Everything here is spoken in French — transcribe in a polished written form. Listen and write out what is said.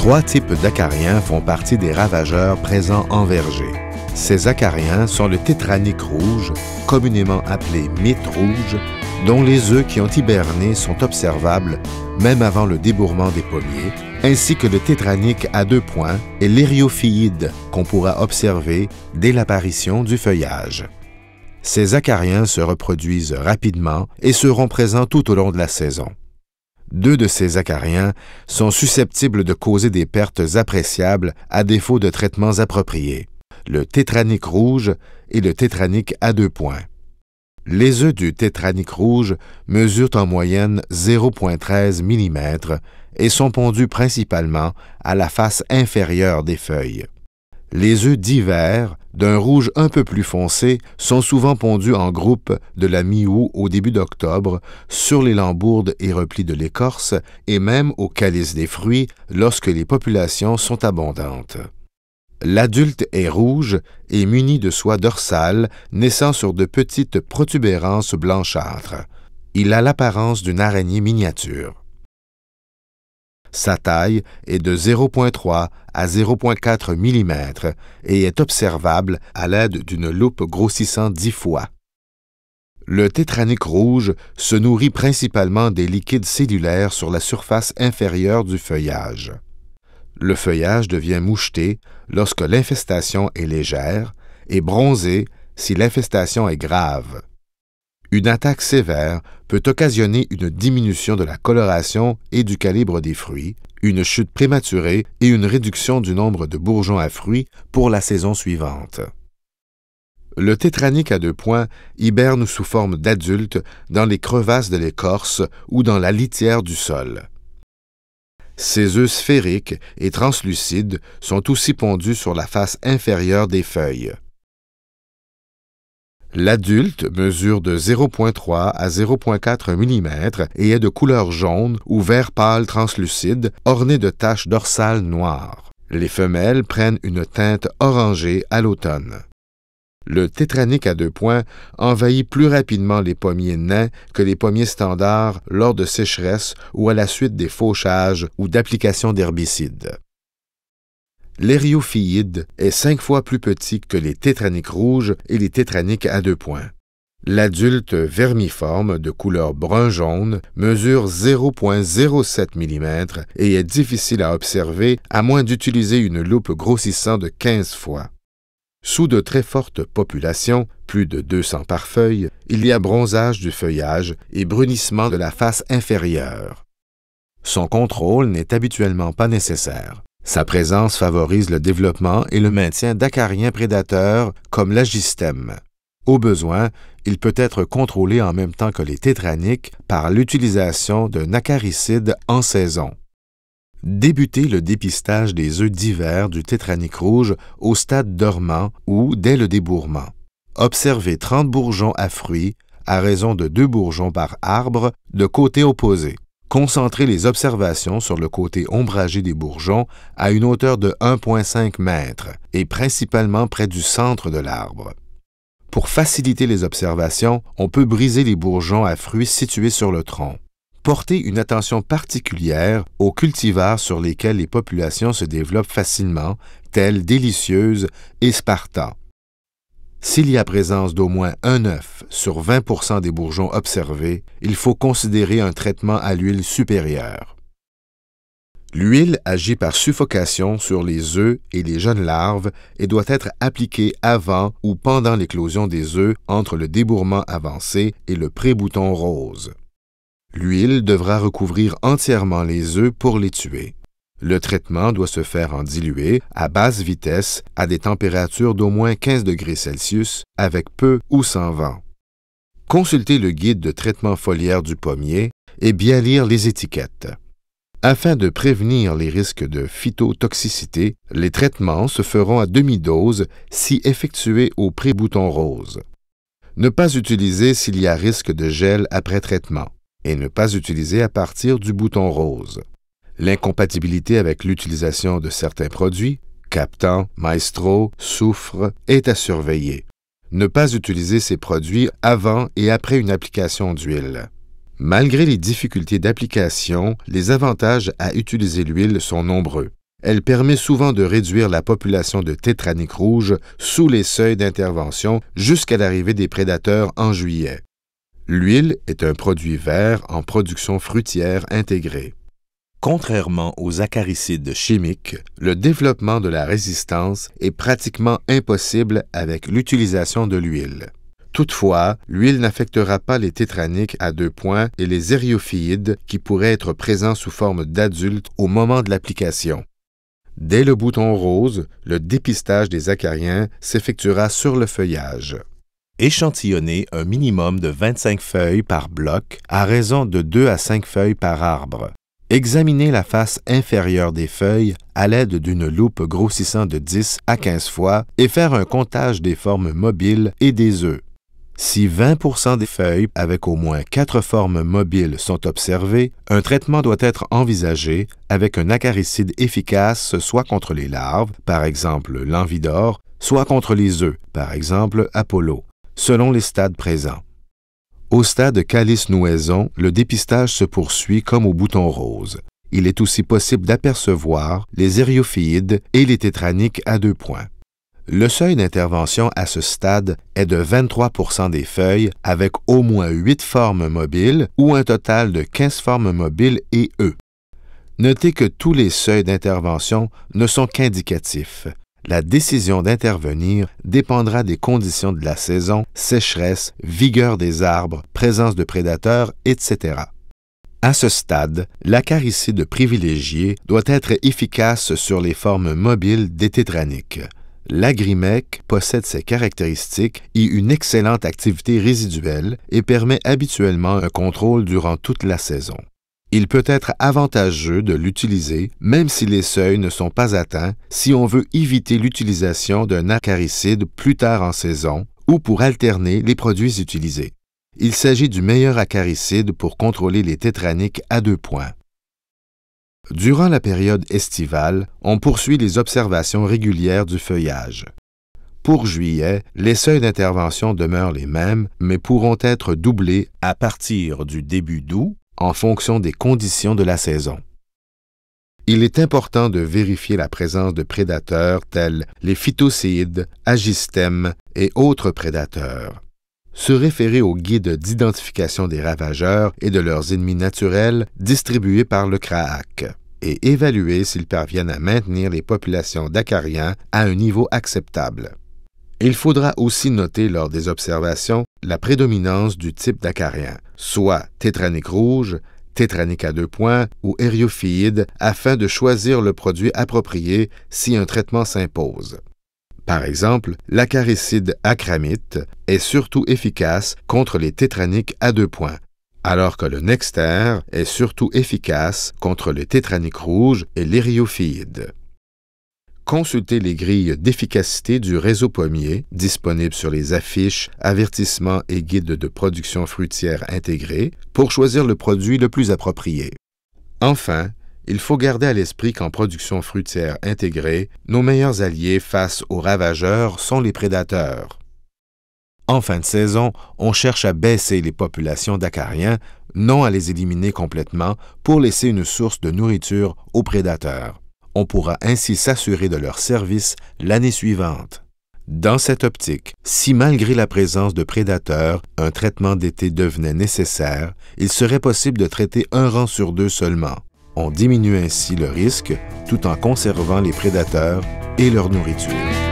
Trois types d'acariens font partie des ravageurs présents en verger. Ces acariens sont le tétranique rouge, communément appelé mythe rouge, dont les œufs qui ont hiberné sont observables même avant le débourrement des pommiers, ainsi que le tétranique à 2 points et l'ériophyide qu'on pourra observer dès l'apparition du feuillage. Ces acariens se reproduisent rapidement et seront présents tout au long de la saison. 2 de ces acariens sont susceptibles de causer des pertes appréciables à défaut de traitements appropriés, le tétranique rouge et le tétranique à 2 points. Les œufs du tétranique rouge mesurent en moyenne 0,13 mm et sont pondus principalement à la face inférieure des feuilles. Les œufs d'hiver, d'un rouge un peu plus foncé, sont souvent pondus en groupe de la mi-août au début d'octobre sur les lambourdes et replis de l'écorce et même au calice des fruits lorsque les populations sont abondantes. L'adulte est rouge et muni de soie dorsale naissant sur de petites protubérances blanchâtres. Il a l'apparence d'une araignée miniature. Sa taille est de 0,3 à 0,4 mm et est observable à l'aide d'une loupe grossissant 10 fois. Le tétranique rouge se nourrit principalement des liquides cellulaires sur la surface inférieure du feuillage. Le feuillage devient moucheté lorsque l'infestation est légère et bronzé si l'infestation est grave. Une attaque sévère peut occasionner une diminution de la coloration et du calibre des fruits, une chute prématurée et une réduction du nombre de bourgeons à fruits pour la saison suivante. Le tétranique à 2 points hiberne sous forme d'adulte dans les crevasses de l'écorce ou dans la litière du sol. Ces œufs sphériques et translucides sont aussi pondus sur la face inférieure des feuilles. L'adulte mesure de 0,3 à 0,4 mm et est de couleur jaune ou vert pâle translucide, orné de taches dorsales noires. Les femelles prennent une teinte orangée à l'automne. Le tétranique à 2 points envahit plus rapidement les pommiers nains que les pommiers standards lors de sécheresse ou à la suite des fauchages ou d'applications d'herbicides. L'ériophyide est 5 fois plus petit que les tétraniques rouges et les tétraniques à 2 points. L'adulte vermiforme de couleur brun-jaune mesure 0,07 mm et est difficile à observer à moins d'utiliser une loupe grossissant de 15 fois. Sous de très fortes populations, plus de 200 par feuille, il y a bronzage du feuillage et brunissement de la face inférieure. Son contrôle n'est habituellement pas nécessaire. Sa présence favorise le développement et le maintien d'acariens prédateurs comme l'agistème. Au besoin, il peut être contrôlé en même temps que les tétraniques par l'utilisation d'un acaricide en saison. Débutez le dépistage des œufs d'hiver du tétranique rouge au stade dormant ou dès le débourrement. Observez 30 bourgeons à fruits à raison de 2 bourgeons par arbre de côté opposé. Concentrez les observations sur le côté ombragé des bourgeons à une hauteur de 1,5 m et principalement près du centre de l'arbre. Pour faciliter les observations, on peut briser les bourgeons à fruits situés sur le tronc. Portez une attention particulière aux cultivars sur lesquels les populations se développent facilement, tels Délicieuse et Sparta. S'il y a présence d'au moins un œuf sur 20 % des bourgeons observés, il faut considérer un traitement à l'huile supérieure. L'huile agit par suffocation sur les œufs et les jeunes larves et doit être appliquée avant ou pendant l'éclosion des œufs entre le débourrement avancé et le pré-bouton rose. L'huile devra recouvrir entièrement les œufs pour les tuer. Le traitement doit se faire en dilué, à basse vitesse, à des températures d'au moins 15 degrés Celsius, avec peu ou sans vent. Consultez le guide de traitement foliaire du pommier et bien lire les étiquettes. Afin de prévenir les risques de phytotoxicité, les traitements se feront à demi-dose si effectués au pré-bouton rose. Ne pas utiliser s'il y a risque de gel après traitement et ne pas utiliser à partir du bouton rose. L'incompatibilité avec l'utilisation de certains produits, captan, maestro, soufre, est à surveiller. Ne pas utiliser ces produits avant et après une application d'huile. Malgré les difficultés d'application, les avantages à utiliser l'huile sont nombreux. Elle permet souvent de réduire la population de tétranique rouge sous les seuils d'intervention jusqu'à l'arrivée des prédateurs en juillet. L'huile est un produit vert en production fruitière intégrée. Contrairement aux acaricides chimiques, le développement de la résistance est pratiquement impossible avec l'utilisation de l'huile. Toutefois, l'huile n'affectera pas les tétraniques à 2 points et les eriophyides qui pourraient être présents sous forme d'adultes au moment de l'application. Dès le bouton rose, le dépistage des acariens s'effectuera sur le feuillage. Échantillonnez un minimum de 25 feuilles par bloc à raison de 2 à 5 feuilles par arbre. Examinez la face inférieure des feuilles à l'aide d'une loupe grossissant de 10 à 15 fois et faire un comptage des formes mobiles et des œufs. Si 20% des feuilles avec au moins 4 formes mobiles sont observées, un traitement doit être envisagé avec un acaricide efficace soit contre les larves, par exemple l'envidor, soit contre les œufs, par exemple Apollo, selon les stades présents. Au stade calice-nouaison, le dépistage se poursuit comme au bouton rose. Il est aussi possible d'apercevoir les eriophyides et les tétraniques à 2 points. Le seuil d'intervention à ce stade est de 23% des feuilles avec au moins 8 formes mobiles ou un total de 15 formes mobiles et œufs. Notez que tous les seuils d'intervention ne sont qu'indicatifs. La décision d'intervenir dépendra des conditions de la saison, sécheresse, vigueur des arbres, présence de prédateurs, etc. À ce stade, l'acaricide privilégié doit être efficace sur les formes mobiles des tétraniques. L'agrimec possède ces caractéristiques et une excellente activité résiduelle et permet habituellement un contrôle durant toute la saison. Il peut être avantageux de l'utiliser même si les seuils ne sont pas atteints si on veut éviter l'utilisation d'un acaricide plus tard en saison ou pour alterner les produits utilisés. Il s'agit du meilleur acaricide pour contrôler les tétraniques à 2 points. Durant la période estivale, on poursuit les observations régulières du feuillage. Pour juillet, les seuils d'intervention demeurent les mêmes, mais pourront être doublés à partir du début d'août en fonction des conditions de la saison. Il est important de vérifier la présence de prédateurs tels les phytocïdes, agistèmes et autres prédateurs. Se référer au guide d'identification des ravageurs et de leurs ennemis naturels distribué par le CRAAC et évaluer s'ils parviennent à maintenir les populations d'acariens à un niveau acceptable. Il faudra aussi noter lors des observations la prédominance du type d'acarien, soit tétranique rouge, tétranique à 2 points ou eriophyide afin de choisir le produit approprié si un traitement s'impose. Par exemple, l'acaricide acramite est surtout efficace contre les tétraniques à 2 points, alors que le Nexter est surtout efficace contre les tétraniques rouges et l'eriophyide. Consultez les grilles d'efficacité du réseau pommier disponibles sur les affiches, avertissements et guides de production fruitière intégrés pour choisir le produit le plus approprié. Enfin, il faut garder à l'esprit qu'en production fruitière intégrée, nos meilleurs alliés face aux ravageurs sont les prédateurs. En fin de saison, on cherche à baisser les populations d'acariens, non à les éliminer complètement pour laisser une source de nourriture aux prédateurs. On pourra ainsi s'assurer de leur service l'année suivante. Dans cette optique, si malgré la présence de prédateurs, un traitement d'été devenait nécessaire, il serait possible de traiter un rang sur 2 seulement. On diminue ainsi le risque tout en conservant les prédateurs et leur nourriture.